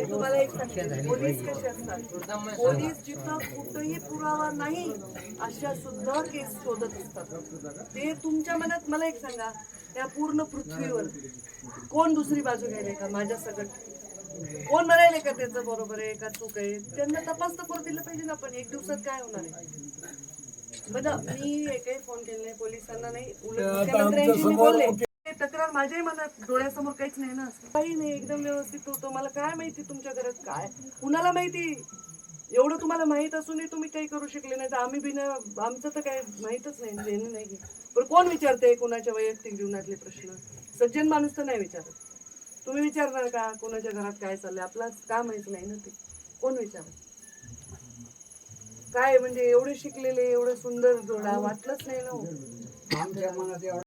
तुम्हाला एक सांगते, पोलीस कसे असतात, पोलीस जिथं कुठंही पुरावा नाही अशा सुद्धा केस शोधत असतात. ते तुमच्या मनात, मला एक सांगा, त्या पूर्ण पृथ्वीवर कोण दुसरी बाजू घ्यायला का माझ्या सकट? कोण म्हणायले का त्याचं बरोबर आहे का चूक आहे? त्यांना तपास तर करू दिलं पाहिजे ना. पण एक दिवसात काय होणार आहे? बघा, मी एकही फोन केले नाही पोलिसांना, नाही उलट मुख्यमंत्र्यांशी मी बोलले. तक्रार माझ्याही मनात डोळ्यासमोर काहीच नाही ना, काही नाही, एकदम व्यवस्थित होतो. मला काय माहिती तुमच्या घरात काय, कुणाला माहिती? एवढं तुम्हाला माहित असूनही तुम्ही काही करू शकले नाही तर आम्ही बिना, आमचं तर काय माहितच नाही, देणं नाही. पण कोण विचारते कोणाच्या वैयक्तिक जीवनातले प्रश्न? सज्जन माणूस तर नाही विचारत. तुम्ही विचारणार का कोणाच्या घरात काय चाललंय? आपलं काम माहित नाही ना, ते कोण विचारत? काय म्हणजे एवढे शिकलेले, एवढं सुंदर जोडा वाटलंच नाही ना.